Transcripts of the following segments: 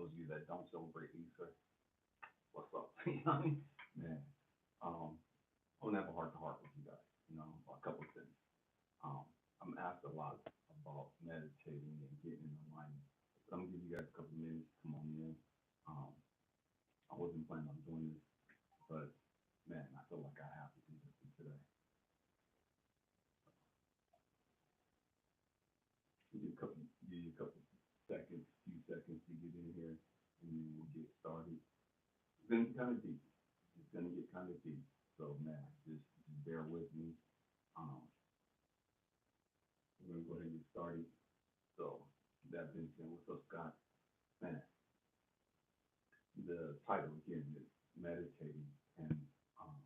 those of you that don't celebrate Easter, what's up? You know what I mean? Man, I want to have a heart to heart with you guys, a couple of things. I'm asked a lot about meditating and getting in alignment. So I'm gonna give you guys a couple of minutes, come on in. Um, I wasn't planning on doing this, but man, I feel like I have to do this today. Give you a couple seconds, few seconds to get in here, and then we'll get started. It's gonna get kind of deep. It's gonna get kind of deep. So man, just bear with me. Um, we're gonna go ahead and get started. So that being said, what's up, Scott? Man, the title again is meditating and um,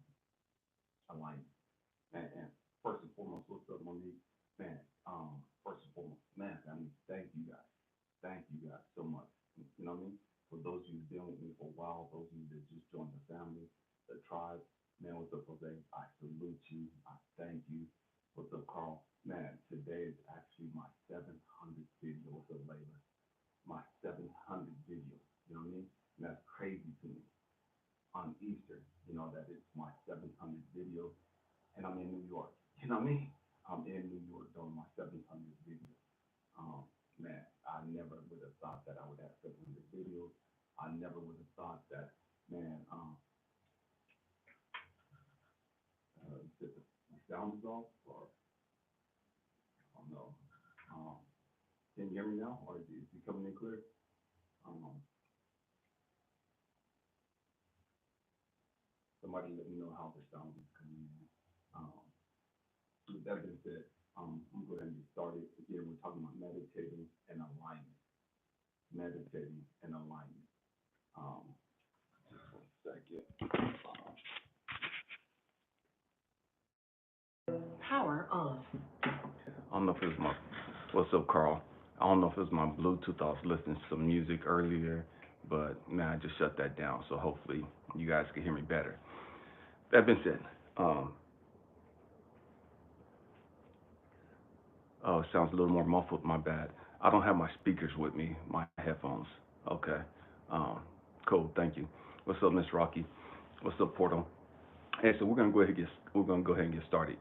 alignment. And first and foremost, what's up, Monique? Man, first and foremost, man, I mean, thank you guys. Thank you guys so much. You know what I mean? For those of you who've been with me for a while, those of you that just joined the family, the tribe, man, what's up, Jose? I salute you. I thank you. What's up, Carl? Man, today is actually my 700th video. What's up, Layla? My 700th video. You know what I mean? And that's crazy to me. On Easter, that it's my 700th video, and I'm in New York. You know what I mean? I'm in New York doing my 700th video. Man, I never would have thought that I would have 700 videos. I never would have thought that, man, the sound is off, or, I don't know. Can you hear me now, or is it coming in clear? Somebody let me know how the sound is coming in. With that being said, I'm going to go ahead and get started. Again, we're talking about meditating and alignment. Meditating and alignment. Just 1 second. Power on. I don't know if it was what's up, Carl? I don't know if it was my Bluetooth. I was listening to some music earlier, but man, I just shut that down. So hopefully you guys can hear me better. That being said, oh, it sounds a little more muffled. My bad. I don't have my speakers with me, my headphones. Okay. Cool. Thank you. What's up, Miss Rocky? What's up, Portal? Hey, so we're gonna go ahead and get started.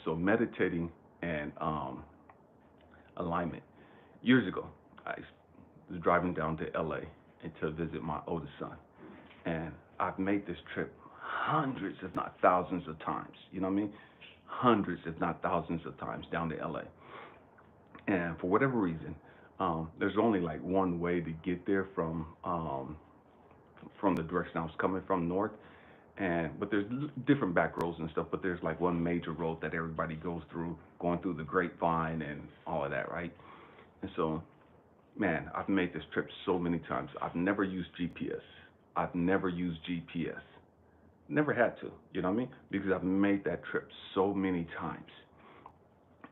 So meditating and alignment. Years ago, I was driving down to LA and to visit my oldest son, and I've made this trip hundreds, if not thousands of times. You know what I mean? Hundreds, if not thousands of times down to LA. And for whatever reason, there's only like one way to get there from the direction I was coming from, north. But there's different back roads and stuff, but there's like one major road that everybody goes through, going through the grapevine and all of that, right? And so, man, I've made this trip so many times. I've never used GPS. I've never used GPS. Never had to, you know what I mean? Because I've made that trip so many times.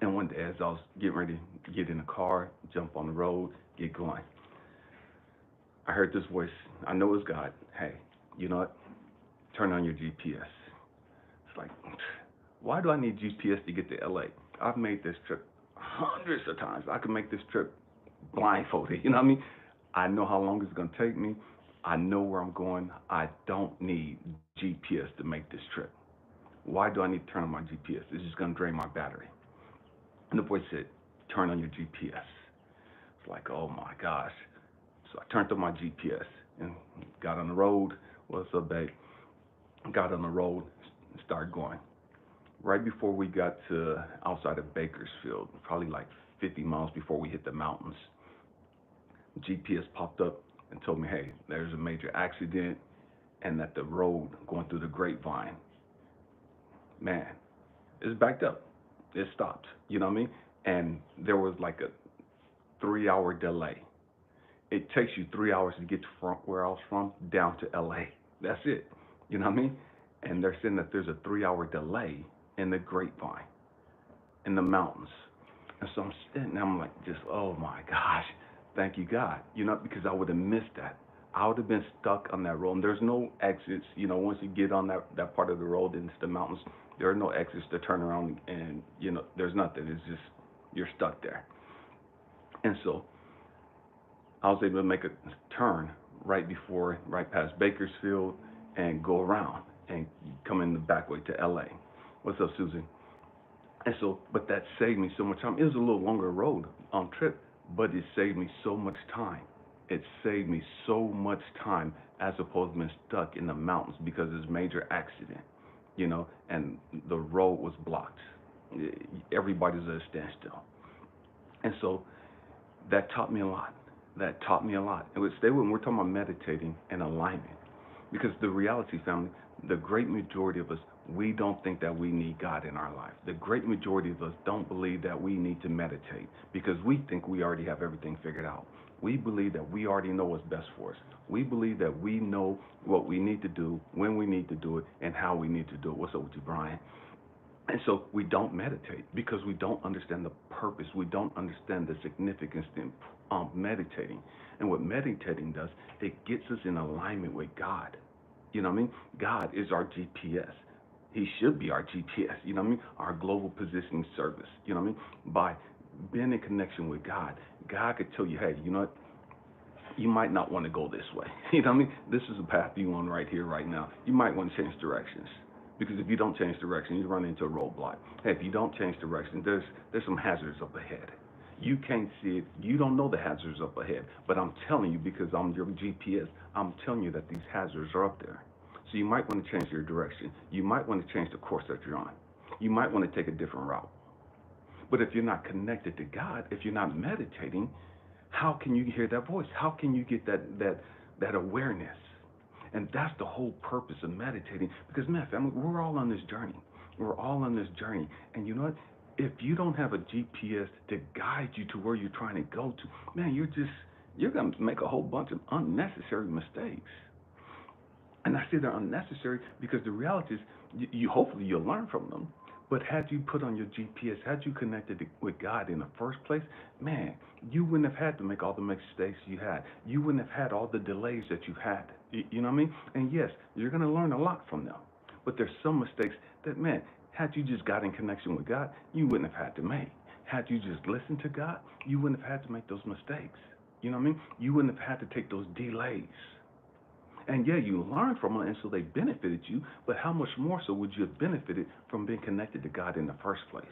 And one day, as I was getting ready to get in the car, jump on the road, get going, I heard this voice. I know it's God. Hey, you know what? Turn on your GPS. It's like, why do I need GPS to get to LA? I've made this trip hundreds of times. I could make this trip blindfolded. You know what I mean? I know how long it's going to take me. I know where I'm going. I don't need GPS to make this trip. Why do I need to turn on my GPS? It's just going to drain my battery. And the voice said, turn on your GPS. It's like, oh my gosh. So I turned on my GPS and got on the road. What's up, babe? Got on the road and started going. Right before we got to outside of Bakersfield, probably like 50 miles before we hit the mountains, GPS popped up and told me, hey, there's a major accident and that the road going through the grapevine, man, it's backed up. It stopped, you know what I mean? And there was like a 3-hour delay. It takes you 3 hours to get from where I was from down to LA. That's it, you know what I mean? And they're saying that there's a 3-hour delay in the grapevine, in the mountains. And so I'm sitting there, I'm like, just, oh my gosh, thank you, God. You know, because I would have missed that. I would have been stuck on that road. And there's no exits, you know, once you get on that part of the road into the mountains, there are no exits to turn around and, you know, there's nothing. It's just, you're stuck there. And so I was able to make a turn right past Bakersfield, and go around and come in the back way to LA. What's up, Susie? And so, but that saved me so much time. It was a little longer road trip, but it saved me so much time. It saved me so much time as opposed to being stuck in the mountains because of this major accident, and the road was blocked. Everybody's at a standstill. And so that taught me a lot. That taught me a lot. It would stay with when we're talking about meditating and alignment. Because the reality, family, the great majority of us, we don't think that we need God in our life. The great majority of us don't believe that we need to meditate because we think we already have everything figured out. We believe that we already know what's best for us. We believe that we know what we need to do, when we need to do it, and how we need to do it. What's up with you, Brian? And so we don't meditate because we don't understand the purpose. We don't understand the significance of meditating. And what meditating does, it gets us in alignment with God. You know what I mean? God is our GPS. He should be our GPS, you know what I mean? Our global positioning service, you know what I mean? By being in connection with God, God could tell you, hey, you know what? You might not want to go this way. You know what I mean? This is the path you on right here, right now. You might want to change directions. Because if you don't change direction, you run into a roadblock. Hey, if you don't change direction, there's some hazards up ahead. You can't see it. You don't know the hazards up ahead. But I'm telling you, because I'm your GPS, I'm telling you that these hazards are up there. So you might want to change your direction. You might want to change the course that you're on. You might want to take a different route. But if you're not connected to God, if you're not meditating, how can you hear that voice? How can you get that awareness? And that's the whole purpose of meditating. Because, man, family, we're all on this journey. We're all on this journey. And you know what? If you don't have a GPS to guide you to where you're trying to go to, man, you're going to make a whole bunch of unnecessary mistakes. And I say they're unnecessary because the reality is, you hopefully you'll learn from them. But had you put on your GPS, had you connected with God in the first place, man, you wouldn't have had to make all the mistakes you had. You wouldn't have had all the delays that you've had. You know what I mean? And yes, you're going to learn a lot from them. But there's some mistakes that, man, had you just got in connection with God, you wouldn't have had to make. Had you just listened to God, you wouldn't have had to make those mistakes. You know what I mean? You wouldn't have had to take those delays. And yeah, you learned from them, and so they benefited you. But how much more so would you have benefited from being connected to God in the first place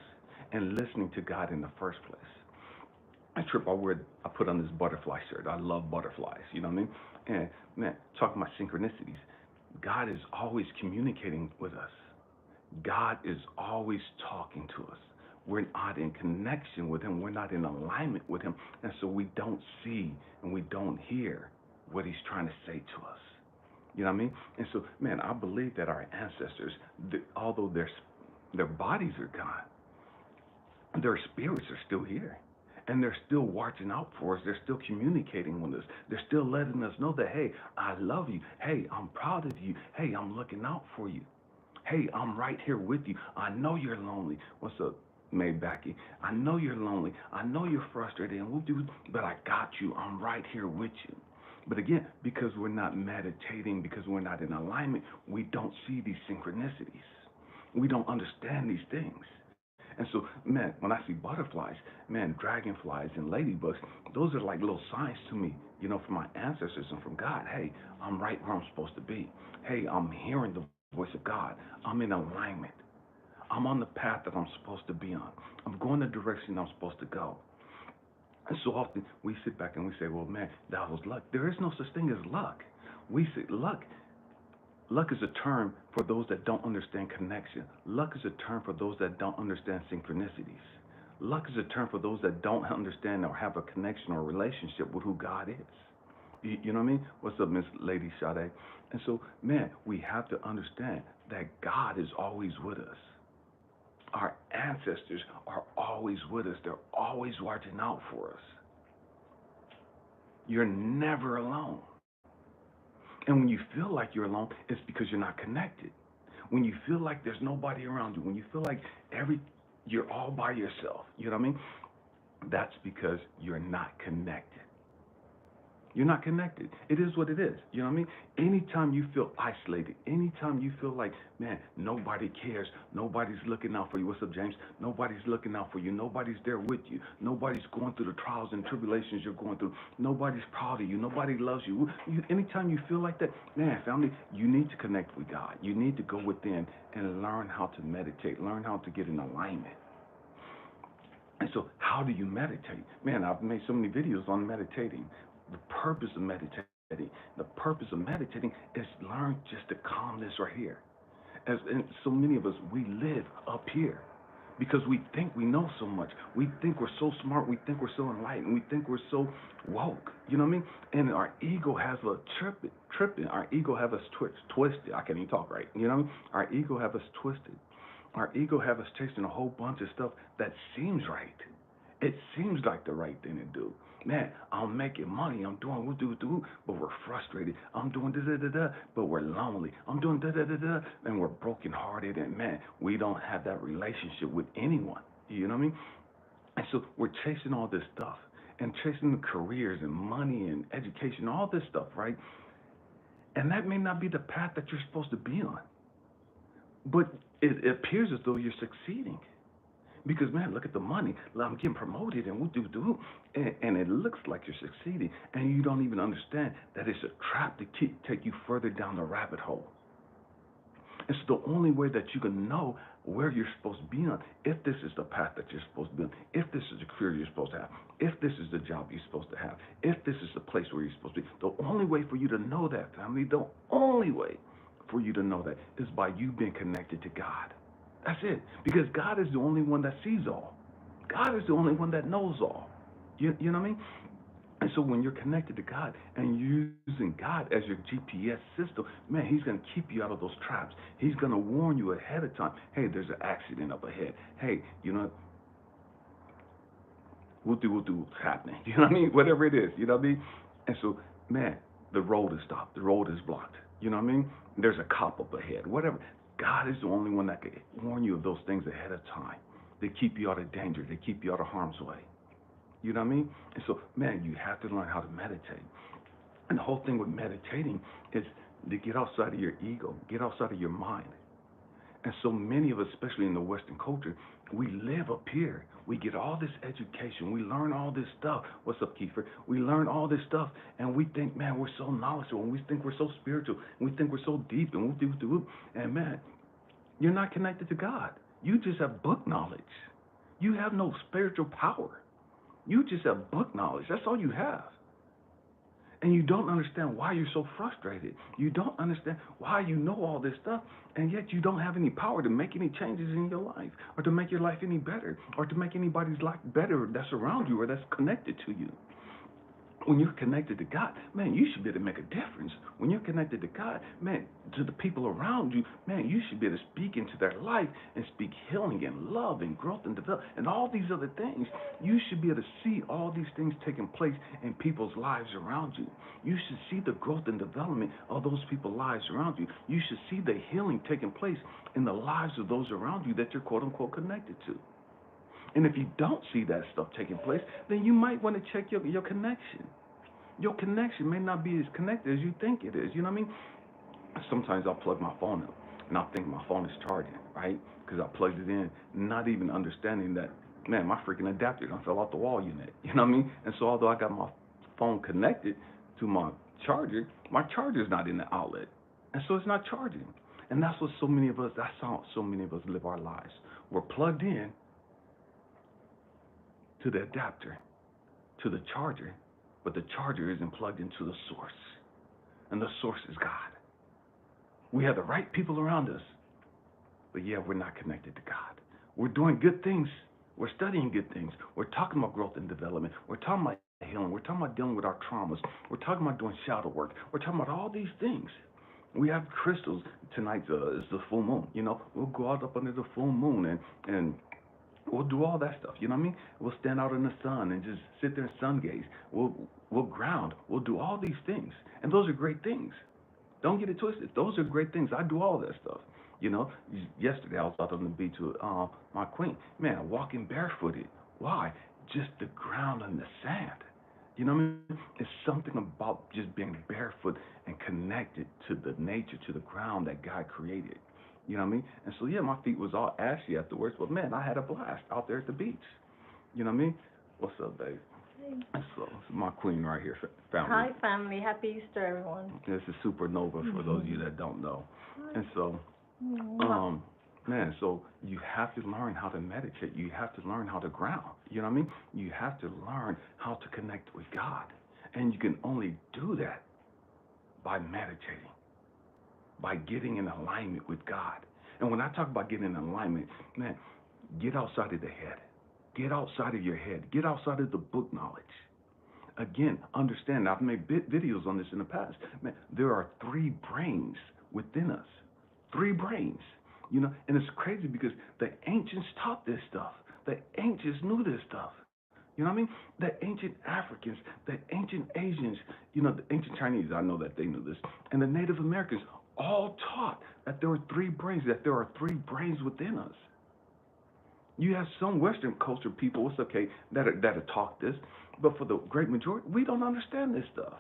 and listening to God in the first place? I trip. I put on this butterfly shirt. I love butterflies. You know what I mean? And man, talking about synchronicities, God is always communicating with us. God is always talking to us. We're not in connection with Him. We're not in alignment with Him, and so we don't see and we don't hear what He's trying to say to us. You know what I mean? And so, man, I believe that our ancestors, although their bodies are gone, their spirits are still here. And they're still watching out for us. They're still communicating with us. They're still letting us know that, hey, I love you. Hey, I'm proud of you. Hey, I'm looking out for you. Hey, I'm right here with you. I know you're lonely. What's up, Maybacky? I know you're lonely. I know you're frustrated, and we'll do, but I got you. I'm right here with you. But again, because we're not meditating, because we're not in alignment, we don't see these synchronicities. We don't understand these things. And so, man, when I see butterflies, man, dragonflies and ladybugs, those are like little signs to me, from my ancestors and from God. Hey, I'm right where I'm supposed to be. Hey, I'm hearing the voice of God. I'm in alignment. I'm on the path that I'm supposed to be on. I'm going the direction I'm supposed to go. And so often we sit back and we say, well, man, that was luck. There is no such thing as luck. We say luck. Luck is a term for those that don't understand connection. Luck is a term for those that don't understand synchronicities. Luck is a term for those that don't understand or have a connection or relationship with who God is. You know what I mean? What's up, Miss Lady Sade? And so, man, we have to understand that God is always with us. Our ancestors are always with us. They're always watching out for us. You're never alone. And when you feel like you're alone, it's because you're not connected. When you feel like there's nobody around you, when you feel like you're all by yourself, you know what I mean? That's because you're not connected. You're not connected. It is what it is. You know what I mean? Anytime you feel isolated, anytime you feel like, man, nobody cares, nobody's looking out for you. What's up, James? Nobody's looking out for you. Nobody's there with you. Nobody's going through the trials and tribulations you're going through. Nobody's proud of you. Nobody loves you. Anytime you feel like that, man, family, you need to connect with God. You need to go within and learn how to meditate, learn how to get in alignment. And so, how do you meditate? Man, I've made so many videos on meditating. The purpose of meditating, is learn just to calm this right here. And so many of us, we live up here because we think we know so much. We think we're so smart. We think we're so enlightened. We think we're so woke. You know what I mean? And our ego has a tripping. Our ego have us twisted. I can't even talk right. You know what I mean? Our ego have us twisted. Our ego have us chasing a whole bunch of stuff that seems right. It seems like the right thing to do. Man, I'm making money. I'm doing what do, but we're frustrated. I'm doing da, but we're lonely. I'm doing da, and we're brokenhearted. And man, we don't have that relationship with anyone. You know what I mean? And so we're chasing all this stuff and chasing careers and money and education, all this stuff, right? And that may not be the path that you're supposed to be on. But it appears as though you're succeeding. Because man, look at the money. I'm getting promoted and and it looks like you're succeeding, and you don't even understand that it's a trap to take you further down the rabbit hole. It's the only way that you can know where you're supposed to be on, if this is the path that you're supposed to be on, if this is the career you're supposed to have, if this is the job you're supposed to have, if this is the place where you're supposed to be. The only way for you to know that, family, the only way for you to know that is by you being connected to God. That's it. Because God is the only one that sees all. God is the only one that knows all. You know what I mean? And so when you're connected to God and you're using God as your GPS system, man, he's going to keep you out of those traps. He's going to warn you ahead of time. Hey, there's an accident up ahead. Hey, you know, we'll do what's happening. You know what I mean? Whatever it is, you know what I mean? And so, man, the road is stopped. The road is blocked. You know what I mean? There's a cop up ahead. Whatever. God is the only one that can warn you of those things ahead of time. They keep you out of danger. They keep you out of harm's way. You know what I mean? And so, man, you have to learn how to meditate. And the whole thing with meditating is to get outside of your ego, get outside of your mind. And so many of us, especially in the Western culture, we live up here. We get all this education. We learn all this stuff. What's up, Kiefer? We learn all this stuff, and we think, man, we're so knowledgeable, and we think we're so spiritual, and we think we're so deep, and and man, you're not connected to God. You just have book knowledge. You have no spiritual power. You just have book knowledge. That's all you have. And you don't understand why you're so frustrated. You don't understand why you know all this stuff, and yet you don't have any power to make any changes in your life, or to make your life any better, or to make anybody's life better that's around you or that's connected to you. When you're connected to God, man, you should be able to make a difference. When you're connected to God, man, to the people around you, man, you should be able to speak into their life and speak healing and love and growth and development and all these other things. You should be able to see all these things taking place in people's lives around you. You should see the growth and development of those people's lives around you. You should see the healing taking place in the lives of those around you that you're quote unquote connected to. And if you don't see that stuff taking place, then you might want to check your connection. Your connection may not be as connected as you think it is. You know what I mean? Sometimes I'll plug my phone up, and I'll think my phone is charging, right? Because I plugged it in, not even understanding that, man, my freaking adapter done fell off the wall unit. You know what I mean? And so although I got my phone connected to my charger's not in the outlet. And so it's not charging. And that's so many of us live our lives. We're plugged in to the adapter, to the charger, but the charger isn't plugged into the source. And the source is God. We have the right people around us, but yeah, we're not connected to God. We're doing good things. We're studying good things. We're talking about growth and development. We're talking about healing. We're talking about dealing with our traumas. We're talking about doing shadow work. We're talking about all these things. We have crystals. Tonight is the full moon. You know, we'll go out up under the full moon and we'll do all that stuff. You know what I mean? We'll stand out in the sun and just sit there and sun gaze. We'll ground. We'll do all these things. And those are great things. Don't get it twisted. Those are great things. I do all that stuff. You know, yesterday I was out on the beach with my queen. Man, walking barefooted. Why? Just the ground and the sand. You know what I mean? It's something about just being barefoot and connected to the nature, to the ground that God created. You know what I mean? And so, yeah, my feet was all ashy afterwards, but man, I had a blast out there at the beach. You know what I mean? What's up, babe? So, this is my queen right here, family. Hi, family. Happy Easter, everyone. This is Supernova for those of you that don't know. And so, Mwah. um, man, so you have to learn how to meditate. You have to learn how to ground. You know what I mean? You have to learn how to connect with God. And you can only do that by meditating, by getting in alignment with God. And when I talk about getting in alignment, man, get outside of the head. Get outside of your head. Get outside of the book knowledge. Again, understand, I've made videos on this in the past. Man, there are three brains within us. Three brains. You know, and it's crazy because the ancients taught this stuff. The ancients knew this stuff. You know what I mean? The ancient Africans, the ancient Asians, you know, the ancient Chinese, I know that they knew this, and the Native Americans all taught that there were three brains, that there are three brains within us. You have some Western culture people, it's okay, that talk this, but for the great majority, we don't understand this stuff.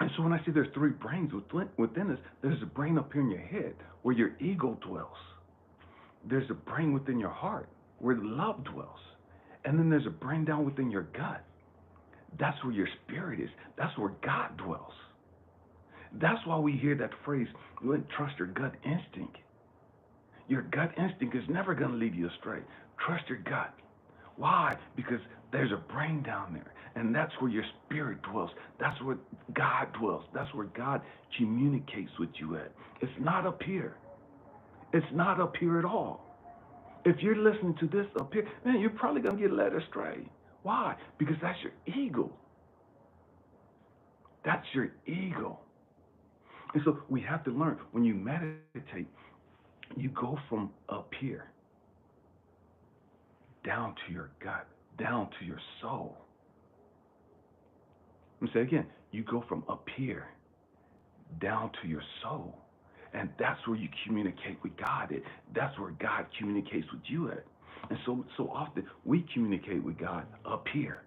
And so when I say there's three brains within us, there's a brain up here in your head where your ego dwells. There's a brain within your heart where love dwells. And then there's a brain down within your gut. That's where your spirit is. That's where God dwells. That's why we hear that phrase, trust your gut instinct. Your gut instinct is never going to lead you astray. Trust your gut. Why? Because there's a brain down there, and that's where your spirit dwells. That's where God dwells. That's where God communicates with you at. It's not up here. It's not up here at all. If you're listening to this up here, man, you're probably going to get led astray. Why? Because that's your ego. That's your ego. And so we have to learn when you meditate, you go from up here down to your gut, down to your soul. Let me say again, you go from up here down to your soul. And that's where you communicate with God at. That's where God communicates with you at. And so often we communicate with God up here.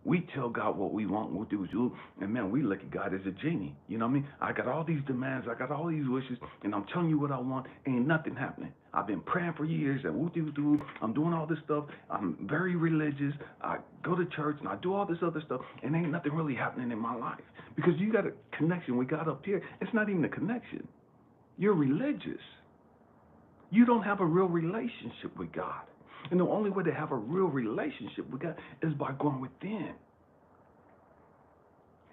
We tell God what we want, what we do, and man, we look at God as a genie. You know what I mean? I got all these demands, I got all these wishes, and I'm telling you what I want, ain't nothing happening. I've been praying for years, and woo-doo-doo, I'm doing all this stuff, I'm very religious, I go to church, and I do all this other stuff, and ain't nothing really happening in my life. Because you got a connection with God up here. It's not even a connection. You're religious. You don't have a real relationship with God. And the only way to have a real relationship with God is by going within.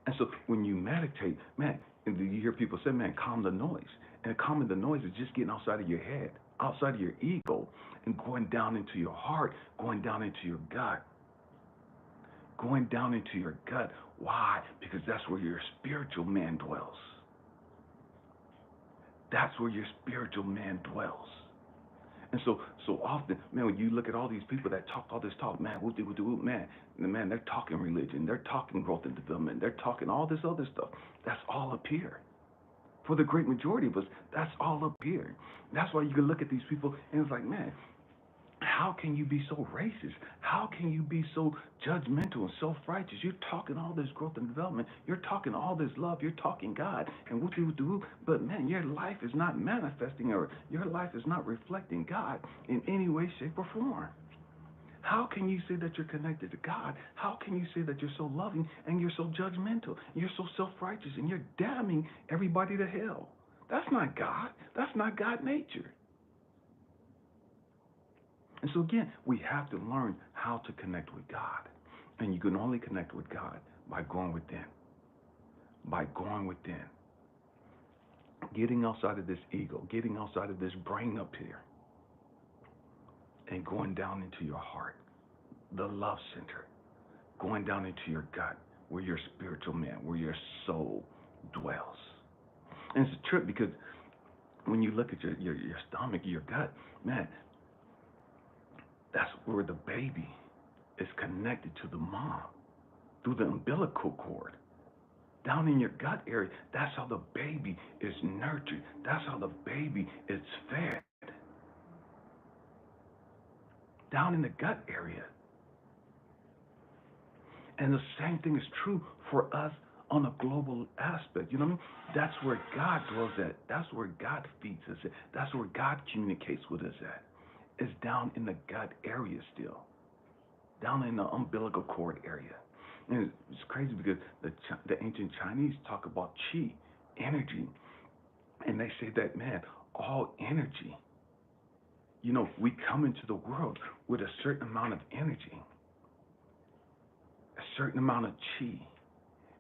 And so when you meditate, man, and you hear people say, man, calm the noise. And calming the noise is just getting outside of your head, outside of your ego, and going down into your heart, going down into your gut. Going down into your gut. Why? Because that's where your spiritual man dwells. That's where your spiritual man dwells. And so often, man, when you look at all these people that talk all this talk, man, man, they're talking religion, they're talking growth and development, they're talking all this other stuff. That's all up here. For the great majority of us, that's all up here. That's why you can look at these people and it's like, man, how can you be so racist? How can you be so judgmental and self-righteous? You're talking all this growth and development. You're talking all this love. You're talking God and what you do. But man, your life is not manifesting or your life is not reflecting God in any way, shape, or form. How can you say that you're connected to God? How can you say that you're so loving and you're so judgmental? You're so self-righteous and you're damning everybody to hell. That's not God. That's not God nature. And so again, we have to learn how to connect with God. And you can only connect with God by going within. By going within. Getting outside of this ego, getting outside of this brain up here, and going down into your heart, the love center, going down into your gut, where your spiritual man, where your soul dwells. And it's a trip because when you look at your stomach, your gut, man, that's where the baby is connected to the mom through the umbilical cord. Down in your gut area, that's how the baby is nurtured. That's how the baby is fed. Down in the gut area. And the same thing is true for us on a global aspect. You know what I mean? That's where God dwells at. That's where God feeds us at. That's where God communicates with us at. It's down in the gut area still, down in the umbilical cord area. And it's crazy because the ancient Chinese talk about qi, energy, and they say that, man, all energy, we come into the world with a certain amount of energy, a certain amount of qi,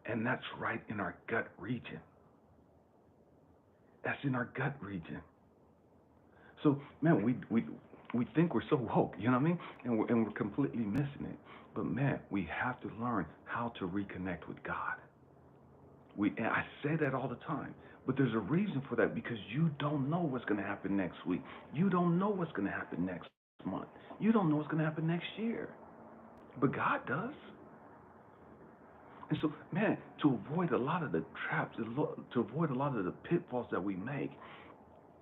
and that's right in our gut region. That's in our gut region. So, man, we think we're so woke, you know what I mean? And we're completely missing it. But man, we have to learn how to reconnect with God. And I say that all the time, but there's a reason for that, because you don't know what's going to happen next week. You don't know what's going to happen next month. You don't know what's going to happen next year. But God does. And so, man, to avoid a lot of the traps, to avoid a lot of the pitfalls that we make,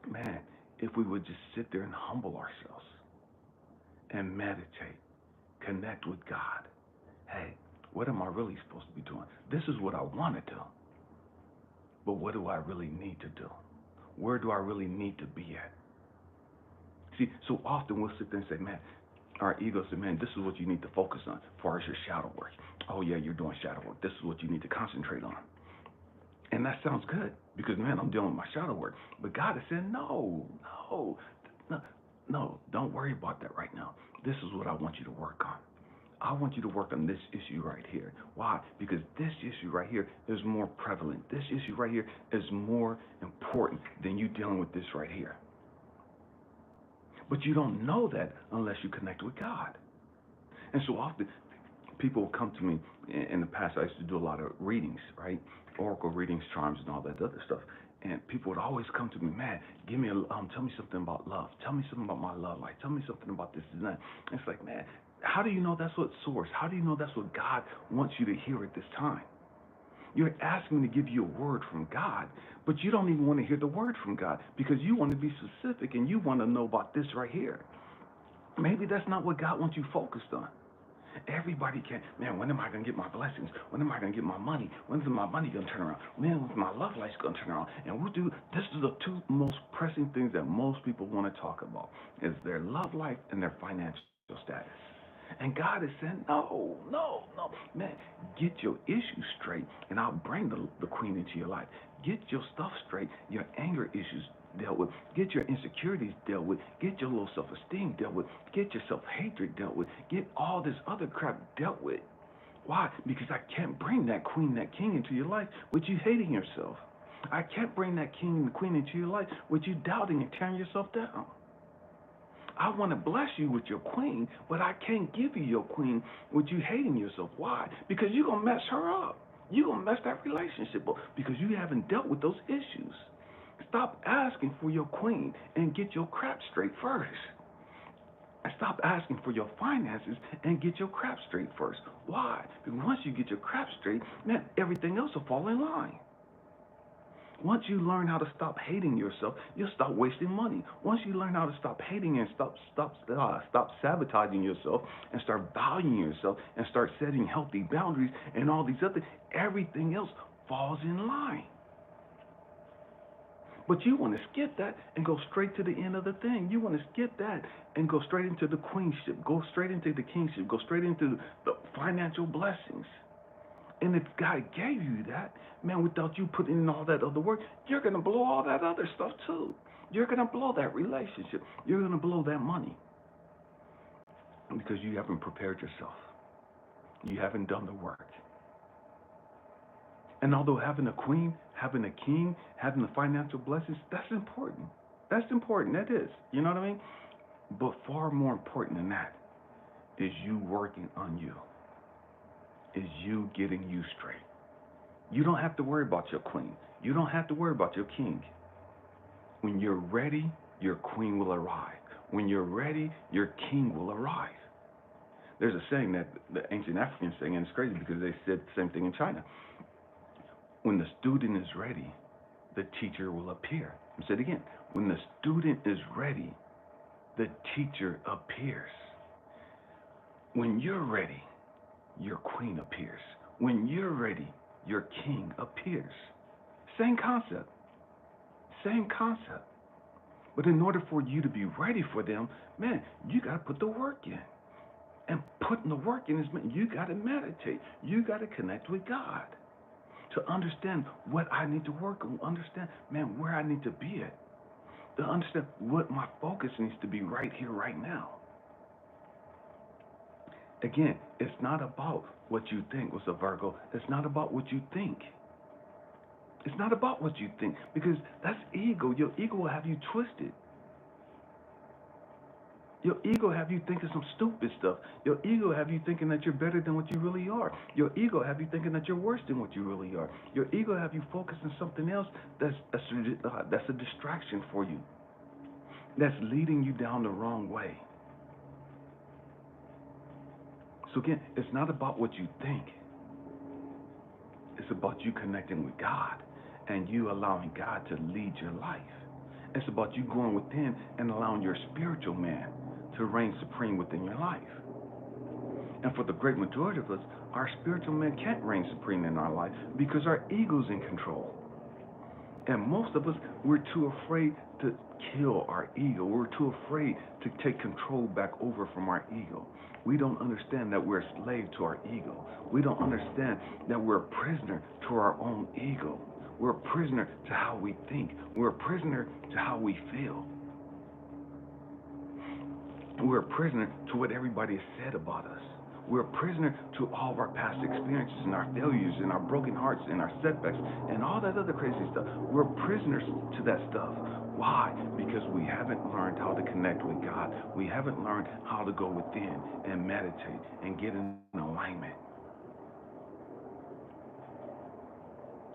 man, if we would just sit there and humble ourselves and meditate, connect with God. Hey, what am I really supposed to be doing? This is what I want to do. But what do I really need to do? Where do I really need to be at? See, so often we'll sit there and say, man, our ego says, man, this is what you need to focus on as far as your shadow work. Oh, yeah, you're doing shadow work. This is what you need to concentrate on. And that sounds good because, man, I'm dealing with my shadow work. But God has said, no, don't worry about that right now. This is what I want you to work on. I want you to work on this issue right here. Why? Because this issue right here is more prevalent. This issue right here is more important than you dealing with this right here. But you don't know that unless you connect with God. And so often, people will come to me. In the past, I used to do a lot of readings, right? Oracle readings, charms, and all that other stuff. And people would always come to me, man, tell me something about love. Tell me something about my love life. Tell me something about this and that. And it's like, man, how do you know that's what source? How do you know that's what God wants you to hear at this time? You're asking me to give you a word from God, but you don't even want to hear the word from God because you want to be specific and you want to know about this right here. Maybe that's not what God wants you focused on. Everybody can, man, when am I going to get my blessings? When am I going to get my money? When's my money going to turn around? When's my love life going to turn around? And this is the two most pressing things that most people want to talk about, is their love life and their financial status. And God is saying, no, man, get your issues straight, and I'll bring the queen into your life. Get your stuff straight, your anger issues dealt with, get your insecurities dealt with, get your low self-esteem dealt with, get your self-hatred dealt with, get all this other crap dealt with. Why? Because I can't bring that queen, that king into your life with you hating yourself. I can't bring that king and queen into your life with you doubting and tearing yourself down. I want to bless you with your queen, but I can't give you your queen with you hating yourself. Why? Because you're going to mess her up. You're going to mess that relationship up because you haven't dealt with those issues. Stop asking for your queen and get your crap straight first. And stop asking for your finances and get your crap straight first. Why? Because once you get your crap straight, man, everything else will fall in line. Once you learn how to stop hating yourself, you'll stop wasting money. Once you learn how to stop hating and stop sabotaging yourself and start valuing yourself and start setting healthy boundaries and all these other, everything else falls in line. But you want to skip that and go straight to the end of the thing. You want to skip that and go straight into the queenship, go straight into the kingship, go straight into the financial blessings. And if God gave you that, man, without you putting in all that other work, you're going to blow all that other stuff too. You're going to blow that relationship. You're going to blow that money because you haven't prepared yourself. You haven't done the work. And although having a queen, having a king, having the financial blessings, that's important. That's important. That is. You know what I mean? But far more important than that is you working on you. Is you getting you straight. You don't have to worry about your queen. You don't have to worry about your king. When you're ready, your queen will arrive. When you're ready, your king will arrive. There's a saying that the ancient Africans saying, and it's crazy because they said the same thing in China. When the student is ready, the teacher will appear. I said it again. When the student is ready, the teacher appears. When you're ready, your queen appears. When you're ready, your king appears. Same concept. Same concept. But in order for you to be ready for them, man, you got to put the work in. And putting the work in is you got to meditate. You got to connect with God to understand what I need to work on. Understand, man, where I need to be at. To understand what my focus needs to be right here, right now. Again, it's not about what you think was a Virgo. It's not about what you think. It's not about what you think because that's ego. Your ego will have you twisted. Your ego have you thinking some stupid stuff. Your ego have you thinking that you're better than what you really are. Your ego have you thinking that you're worse than what you really are. Your ego have you focused on something else that's a distraction for you. That's leading you down the wrong way. So again, it's not about what you think. It's about you connecting with God and you allowing God to lead your life. It's about you going within and allowing your spiritual man to reign supreme within your life. And for the great majority of us, our spiritual man can't reign supreme in our life because our ego's in control. And most of us, we're too afraid to kill our ego. We're too afraid to take control back over from our ego. We don't understand that we're a slave to our ego. We don't understand that we're a prisoner to our own ego. We're a prisoner to how we think. We're a prisoner to how we feel. We're a prisoner to what everybody has said about us. We're a prisoner to all of our past experiences and our failures and our broken hearts and our setbacks and all that other crazy stuff. We're prisoners to that stuff. Why? Because we haven't learned how to connect with God. We haven't learned how to go within and meditate and get in alignment.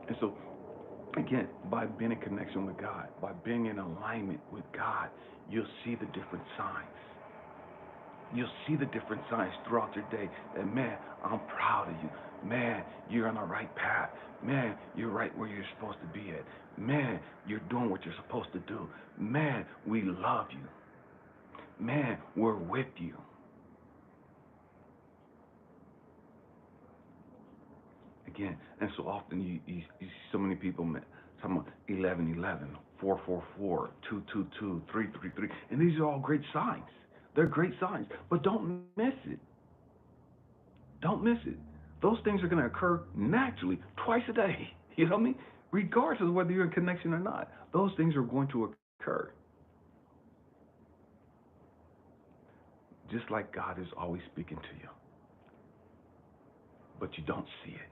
And so, again, by being in connection with God, by being in alignment with God, you'll see the different signs. You'll see the different signs throughout your day that, man, I'm proud of you. Man, you're on the right path. Man, you're right where you're supposed to be at. Man, you're doing what you're supposed to do. Man, we love you. Man, we're with you. Again, and so often you see so many people talking about 1111, 444, 222, 333, and these are all great signs. They're great signs, but don't miss it. Don't miss it. Those things are going to occur naturally, twice a day. You know what I mean? Regardless of whether you're in connection or not, those things are going to occur. Just like God is always speaking to you, but you don't see it.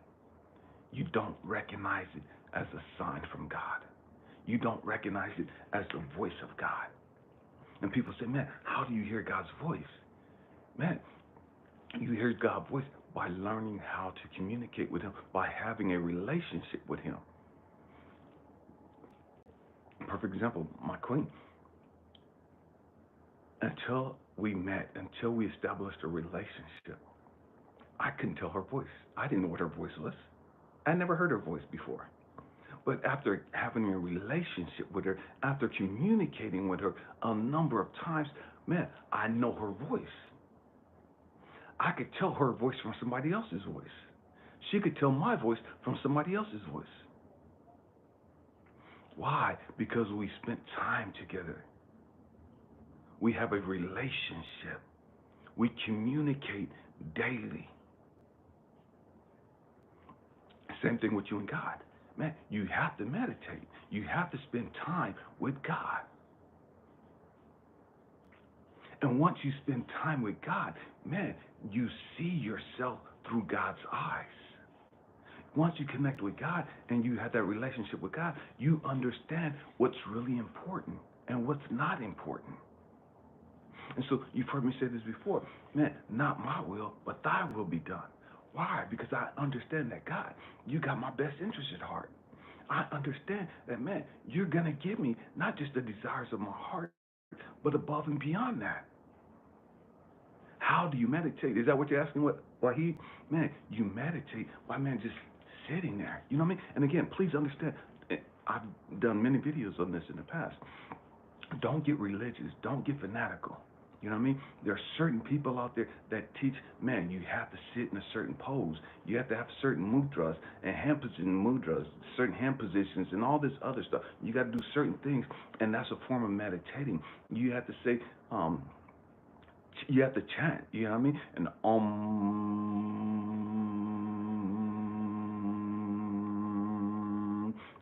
You don't recognize it as a sign from God. You don't recognize it as the voice of God. And people say, man, how do you hear God's voice? Man, you hear God's voice by learning how to communicate with Him, by having a relationship with Him. Perfect example, my queen. Until we met, until we established a relationship, I couldn't tell her voice. I didn't know what her voice was. I never heard her voice before. But after having a relationship with her, after communicating with her a number of times, man, I know her voice. I could tell her voice from somebody else's voice. She could tell my voice from somebody else's voice. Why? Because we spent time together. We have a relationship. We communicate daily. Same thing with you and God. Man, you have to meditate. You have to spend time with God. And once you spend time with God, man, you see yourself through God's eyes. Once you connect with God and you have that relationship with God, you understand what's really important and what's not important. And so you've heard me say this before, man, not my will, but thy will be done. Why? Because I understand that, God, you got my best interest at heart. I understand that, man, you're going to give me not just the desires of my heart, but above and beyond that. How do you meditate? Is that what you're asking? Man, you meditate by, man, just sitting there. You know what I mean? And again, please understand, I've done many videos on this in the past. Don't get religious. Don't get fanatical. You know what I mean? There are certain people out there that teach, man, you have to sit in a certain pose. You have to have certain mudras and hand position mudras, certain hand positions, and all this other stuff. You got to do certain things, and that's a form of meditating. You have to say, you have to chant. You know what I mean? And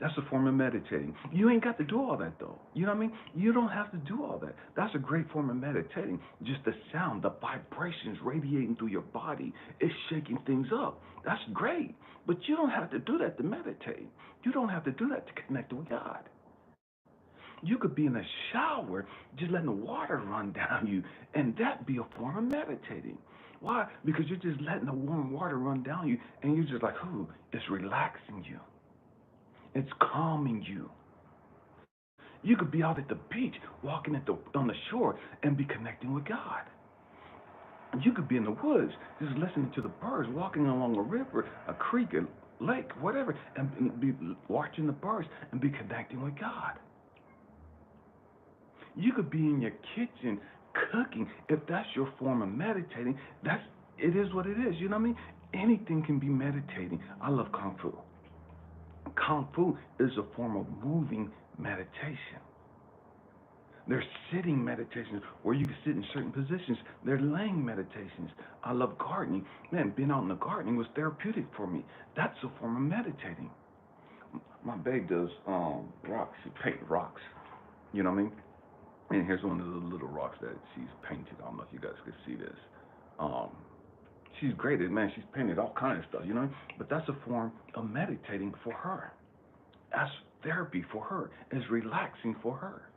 that's a form of meditating. You ain't got to do all that though. You know what I mean? You don't have to do all that. That's a great form of meditating. Just the sound, the vibrations radiating through your body is shaking things up. That's great. But you don't have to do that to meditate. You don't have to do that to connect with God. You could be in a shower, just letting the water run down you, and that be a form of meditating. Why? Because you're just letting the warm water run down you, and you're just like, ooh, it's relaxing you. It's calming you. You could be out at the beach, walking on the shore, and be connecting with God. You could be in the woods, just listening to the birds, walking along a river, a creek, a lake, whatever, and be watching the birds and be connecting with God. You could be in your kitchen cooking. If that's your form of meditating, it is what it is. You know what I mean? Anything can be meditating. I love Kung Fu. Kung Fu is a form of moving meditation. There's sitting meditations where you can sit in certain positions. There's laying meditations. I love gardening. Man, being out in the gardening was therapeutic for me. That's a form of meditating. My babe does rocks. She paints rocks. You know what I mean? And here's one of the little rocks that she's painted. I don't know if you guys can see this. She's great at, man, she's painted all kinds of stuff, you know? But that's a form of meditating for her. That's therapy for her. It's relaxing for her.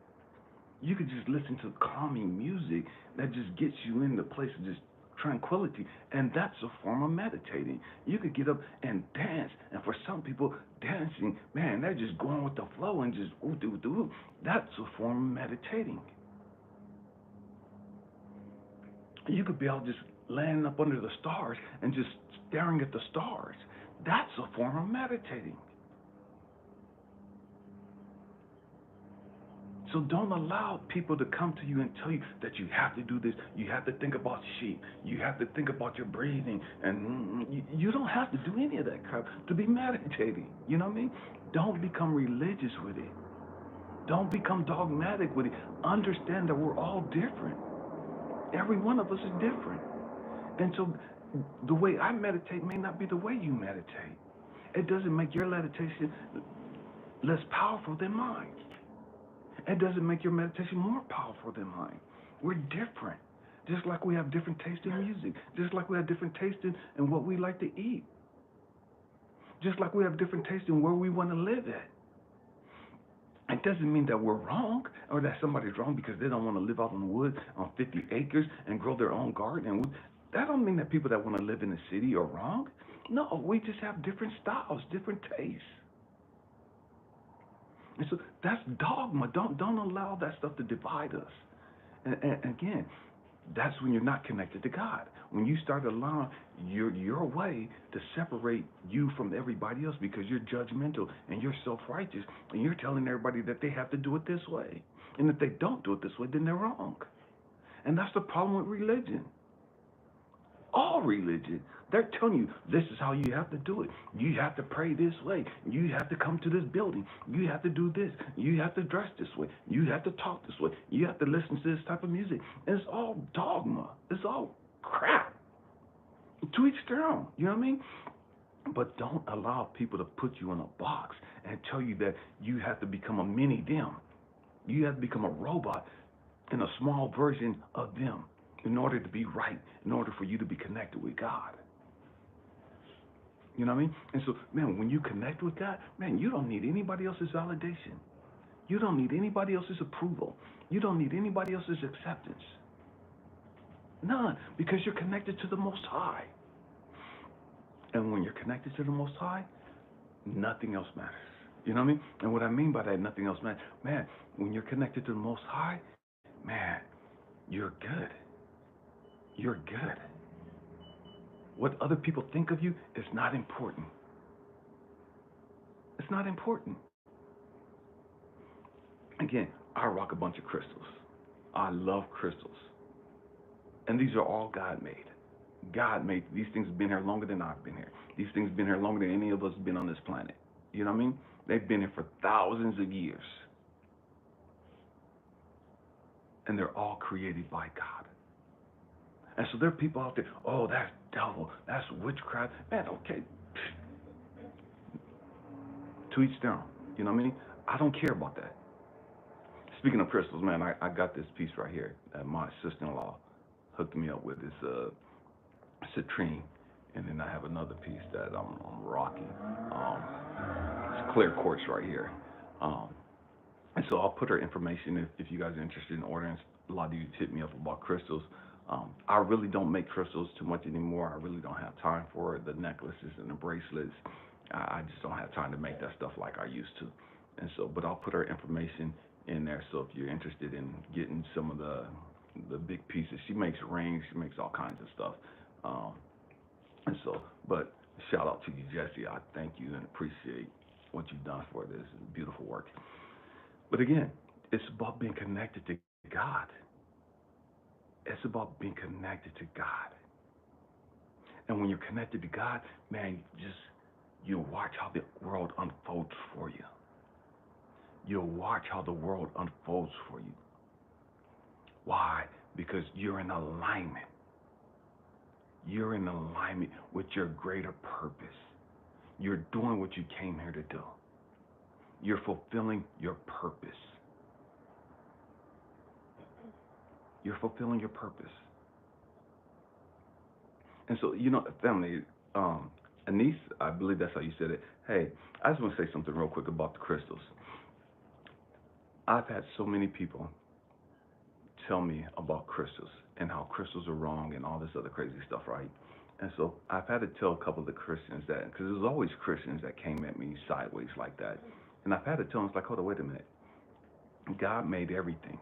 You could just listen to calming music that just gets you in the place of just tranquility, and that's a form of meditating. You could get up and dance, and for some people, dancing, man, they're just going with the flow and just ooh. That's a form of meditating. You could be out just laying up under the stars and just staring at the stars. That's a form of meditating. So don't allow people to come to you and tell you that you have to do this. You have to think about sheep. You have to think about your breathing. And you don't have to do any of that crap to be meditating. You know what I mean? Don't become religious with it. Don't become dogmatic with it. Understand that we're all different. Every one of us is different. And so the way I meditate may not be the way you meditate. It doesn't make your meditation less powerful than mine. It doesn't make your meditation more powerful than mine. We're different. Just like we have different taste in music. Just like we have different taste in what we like to eat. Just like we have different taste in where we want to live at. It doesn't mean that we're wrong or that somebody's wrong because they don't want to live out in the woods on 50 acres and grow their own garden. And that don't mean that people that want to live in the city are wrong. No, we just have different styles, different tastes. And so that's dogma. Don't allow that stuff to divide us. And again, that's when you're not connected to God. When you start allowing your way to separate you from everybody else because you're judgmental and you're self-righteous and you're telling everybody that they have to do it this way. And if they don't do it this way, then they're wrong. And that's the problem with religion. All religion. They're telling you this is how you have to do it. You have to pray this way. You have to come to this building. You have to do this. You have to dress this way. You have to talk this way. You have to listen to this type of music. And it's all dogma. It's all crap. To each their own. You know what I mean? But don't allow people to put you in a box and tell you that you have to become a mini them. You have to become a robot in a small version of them in order to be right, in order for you to be connected with God. You know what I mean? And so, man, when you connect with God, man, you don't need anybody else's validation. You don't need anybody else's approval. You don't need anybody else's acceptance. None, because you're connected to the Most High. And when you're connected to the Most High, nothing else matters. You know what I mean? And what I mean by that, nothing else matters. Man, when you're connected to the Most High, man, you're good. You're good. What other people think of you is not important. It's not important. Again, I rock a bunch of crystals. I love crystals. And these are all God made. God made these things have been here longer than I've been here. These things have been here longer than any of us have been on this planet. You know what I mean? They've been here for thousands of years. And they're all created by God. And so there are people out there, oh, that's devil, that's witchcraft. Man, okay. To each their own. You know what I mean? I don't care about that. Speaking of crystals, man, I got this piece right here that my sister-in-law hooked me up with. This citrine, and then I have another piece that I'm rocking. It's clear quartz right here. Um, and so I'll put her information if you guys are interested in ordering. A lot of you hit me up about crystals. I really don't make crystals too much anymore. I really don't have time for it. The necklaces and the bracelets, I just don't have time to make that stuff like I used to. And so, but I'll put her information in there. So if you're interested in getting some of the big pieces, she makes rings, she makes all kinds of stuff. Um, and so, but shout out to you, Jesse. I thank you and appreciate what you've done for this. It's beautiful work. But again, it's about being connected to God. It's about being connected to God. And when you're connected to God, man, you watch how the world unfolds for you. You'll watch how the world unfolds for you. Why? Because you're in alignment. You're in alignment with your greater purpose. You're doing what you came here to do. You're fulfilling your purpose. You're fulfilling your purpose. And so, family, Anise, I believe that's how you said it. Hey, I just want to say something real quick about the crystals. I've had so many people tell me about crystals and how crystals are wrong and all this other crazy stuff, right? And so I've had to tell a couple of the Christians that, because there's always Christians that came at me sideways like that. And I've had to tell them, it's like, hold on, wait a minute. God made everything.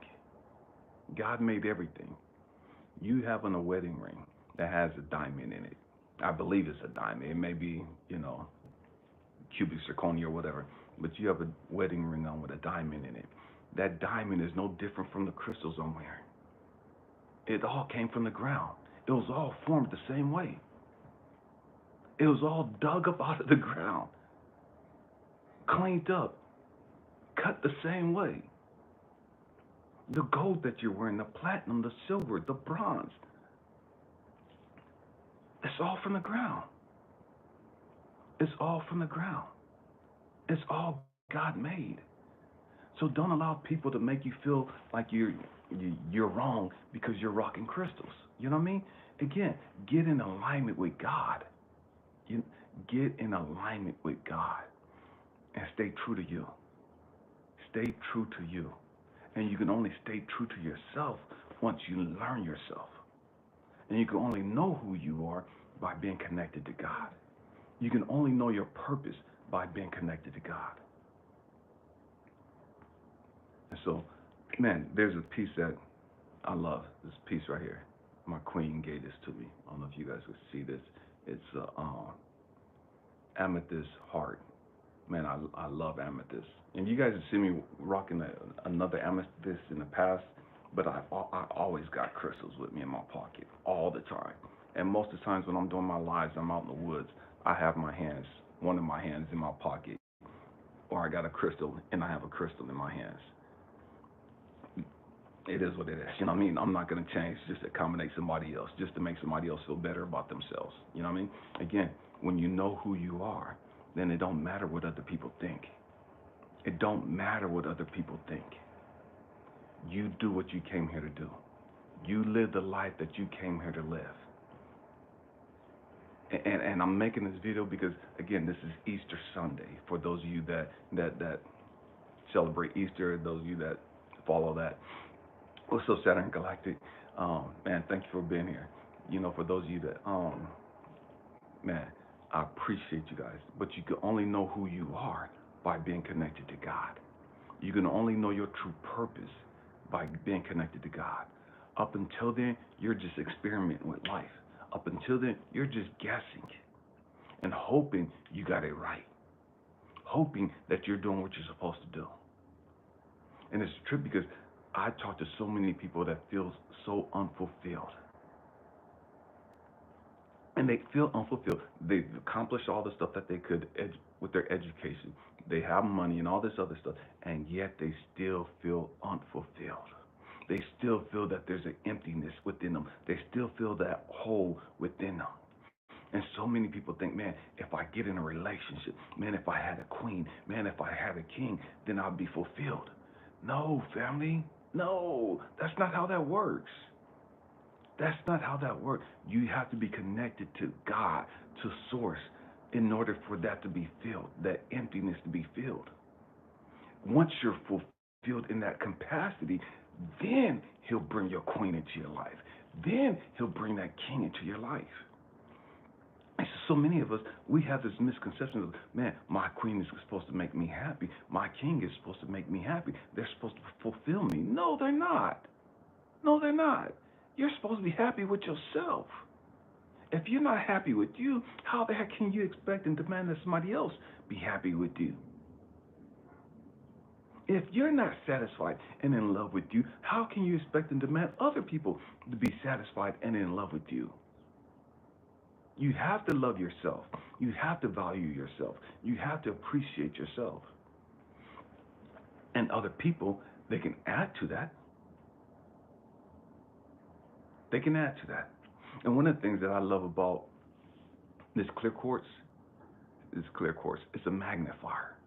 God made everything. You have on a wedding ring that has a diamond in it. I believe it's a diamond. It may be, cubic zirconia or whatever, but you have a wedding ring on with a diamond in it. That diamond is no different from the crystals I'm wearing. It all came from the ground. It was all formed the same way. It was all dug up out of the ground, cleaned up, cut the same way. The gold that you're wearing, the platinum, the silver, the bronze, it's all from the ground. It's all from the ground. It's all God made. So don't allow people to make you feel like you're wrong because you're rocking crystals. You know what I mean? Again, get in alignment with God. You get in alignment with God and stay true to you. Stay true to you. And you can only stay true to yourself once you learn yourself. And you can only know who you are by being connected to God. You can only know your purpose by being connected to God. And so, man, there's a piece that I love. This piece right here. My queen gave this to me. I don't know if you guys would see this. It's amethyst heart. Man, I love amethyst. And you guys have seen me rocking another amethyst in the past, but I always got crystals with me in my pocket all the time. And most of the times when I'm doing my lives, I'm out in the woods. I have one of my hands in my pocket, or I got a crystal and I have a crystal in my hands. It is what it is. You know what I mean? I'm not going to change just to accommodate somebody else, just to make somebody else feel better about themselves. You know what I mean? Again, when you know who you are, then it don't matter what other people think. It don't matter what other people think. You do what you came here to do. You live the life that you came here to live. And I'm making this video because, again, this is Easter Sunday. For those of you that celebrate Easter, those of you that follow that. What's up, Saturn Galactic? Man, thank you for being here. For those of you that, man, I appreciate you guys. But you can only know who you are by being connected to God. You can only know your true purpose by being connected to God. Up until then, you're just experimenting with life. Up until then, you're just guessing and hoping you got it right. Hoping that you're doing what you're supposed to do. And it's true because I talk to so many people that feel so unfulfilled. and they feel unfulfilled. They've accomplished all the stuff that they could with their education. They have money and all this other stuff, and yet they still feel unfulfilled. They still feel that there's an emptiness within them. They still feel that hole within them. And so many people think, man, if I get in a relationship, man, if I had a queen, man, if I had a king, then I'll be fulfilled. No, family, no, that's not how that works. That's not how that works. You have to be connected to God, to Source, in order for that to be filled, that emptiness to be filled. Once you're fulfilled in that capacity, then He'll bring your queen into your life. Then He'll bring that king into your life. And so many of us, we have this misconception of, man, my queen is supposed to make me happy. My king is supposed to make me happy. They're supposed to fulfill me. No, they're not. No, they're not. You're supposed to be happy with yourself. If you're not happy with you, how the heck can you expect and demand that somebody else be happy with you? If you're not satisfied and in love with you, how can you expect and demand other people to be satisfied and in love with you? You have to love yourself. You have to value yourself. You have to appreciate yourself. And other people, they can add to that. They can add to that. And one of the things that I love about this clear quartz, it's a magnifier.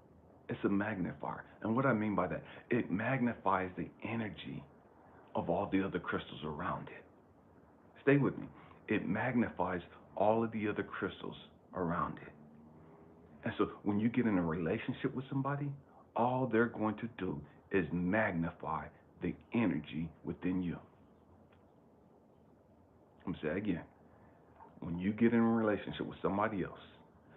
It's a magnifier. And what I mean by that, it magnifies the energy of all the other crystals around it. Stay with me. It magnifies all of the other crystals around it. And so when you get in a relationship with somebody, all they're going to do is magnify the energy within you. I'm going to say it again. When you get in a relationship with somebody else,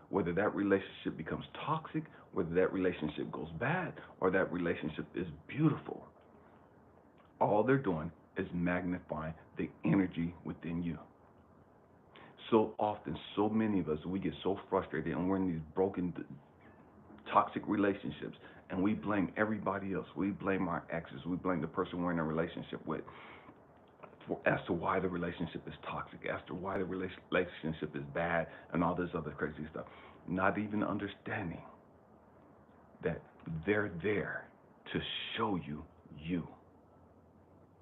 whether that relationship becomes toxic, whether that relationship goes bad, or that relationship is beautiful, all they're doing is magnifying the energy within you. So often, so many of us, we get so frustrated and we're in these broken, toxic relationships, and we blame everybody else. We blame our exes. We blame the person we're in a relationship with as to why the relationship is toxic, as to why the relationship is bad, and all this other crazy stuff. Not even understanding that they're there to show you you.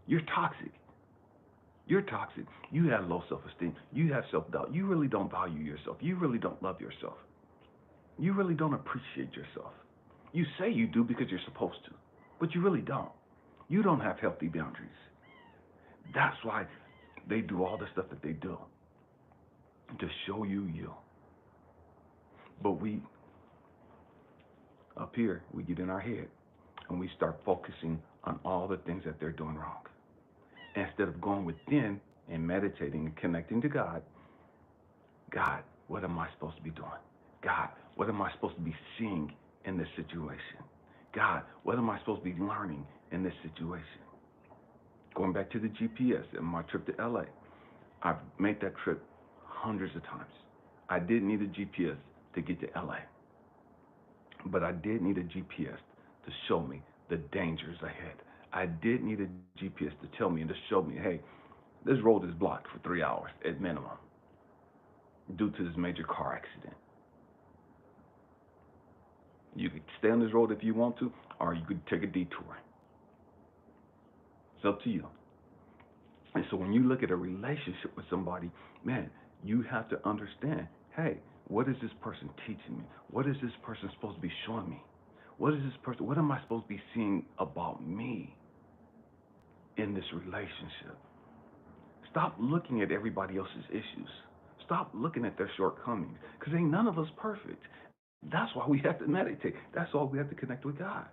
You're toxic. You're toxic. You have low self-esteem. You have self-doubt. You really don't value yourself. You really don't love yourself. You really don't appreciate yourself. You say you do because you're supposed to, but you really don't. You don't have healthy boundaries. That's why they do all the stuff that they do, to show you you. But we, up here, we get in our head and we start focusing on all the things that they're doing wrong. Instead of going within and meditating and connecting to God, God, what am I supposed to be doing? God, what am I supposed to be seeing in this situation? God, what am I supposed to be learning in this situation? Going back to the GPS and my trip to LA, I've made that trip hundreds of times. I didn't need a GPS to get to LA, but I did need a GPS to show me the dangers ahead. I did need a GPS to tell me and to show me, hey, this road is blocked for 3 hours at minimum due to this major car accident. You could stay on this road if you want to, or you could take a detour. It's up to you. And so when you look at a relationship with somebody, man, you have to understand, hey, what is this person teaching me? What is this person supposed to be showing me? What am I supposed to be seeing about me in this relationship? Stop looking at everybody else's issues. Stop looking at their shortcomings, because ain't none of us perfect. That's why we have to meditate. That's why we have to connect with God.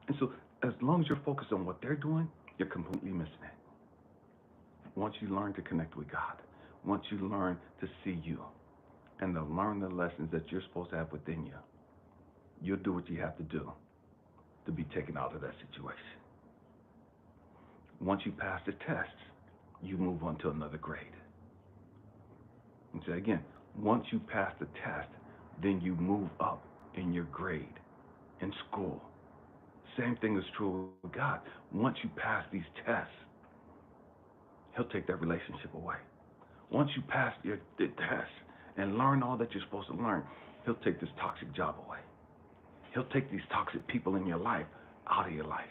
And so as long as you're focused on what they're doing, you're completely missing it. Once you learn to connect with God, once you learn to see you and to learn the lessons that you're supposed to have within you, you'll do what you have to do to be taken out of that situation. Once you pass the test, you move on to another grade. And say again, once you pass the test, then you move up in your grade in school. Same thing is true with God. Once you pass these tests, He'll take that relationship away. Once you pass the test and learn all that you're supposed to learn, he'll take this toxic job away. He'll take these toxic people in your life out of your life.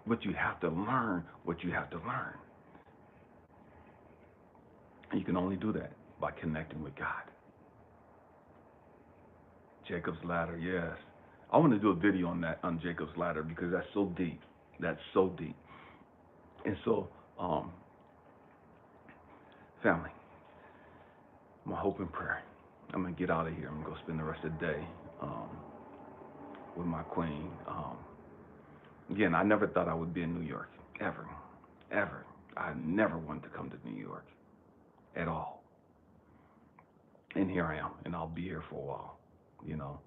But you have to learn what you have to learn. And you can only do that by connecting with God. Jacob's ladder, yes. I want to do a video on that, on Jacob's ladder, because that's so deep. That's so deep. And so, family, my hope and prayer. I'm gonna get out of here. I'm gonna go spend the rest of the day with my queen. Again, I never thought I would be in New York, ever, ever. I never wanted to come to New York at all. And here I am, and I'll be here for a while, you know.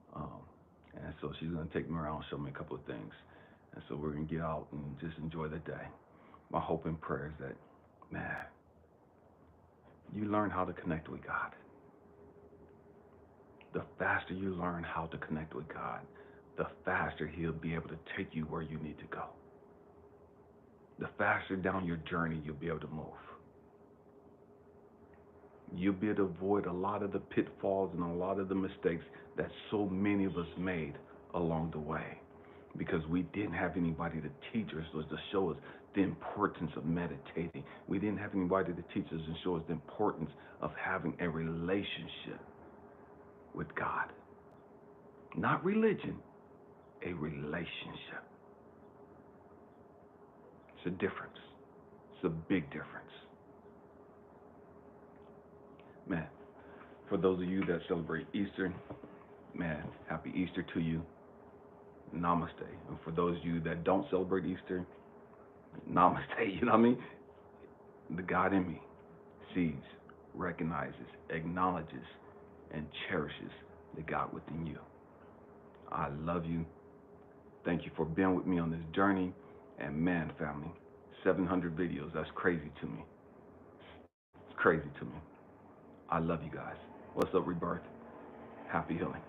And so she's gonna take me around, show me a couple of things, and so we're gonna get out and just enjoy the day. My hope and prayer is that, man, you learn how to connect with God. The faster you learn how to connect with God, the faster He'll be able to take you where you need to go. The faster down your journey you'll be able to move. You'll be able to avoid a lot of the pitfalls and a lot of the mistakes that so many of us made along the way, because we didn't have anybody to teach us or to show us the importance of meditating. We didn't have anybody to teach us and show us the importance of having a relationship with God. Not religion, a relationship. It's a difference. It's a big difference. Man, for those of you that celebrate Easter, man, happy Easter to you. Namaste. And for those of you that don't celebrate Easter, namaste. You know what I mean? The God in me sees, recognizes, acknowledges, and cherishes the God within you. I love you. Thank you for being with me on this journey. And man, family, 700 videos, that's crazy to me. It's crazy to me. I love you guys. What's up, Rebirth? Happy healing.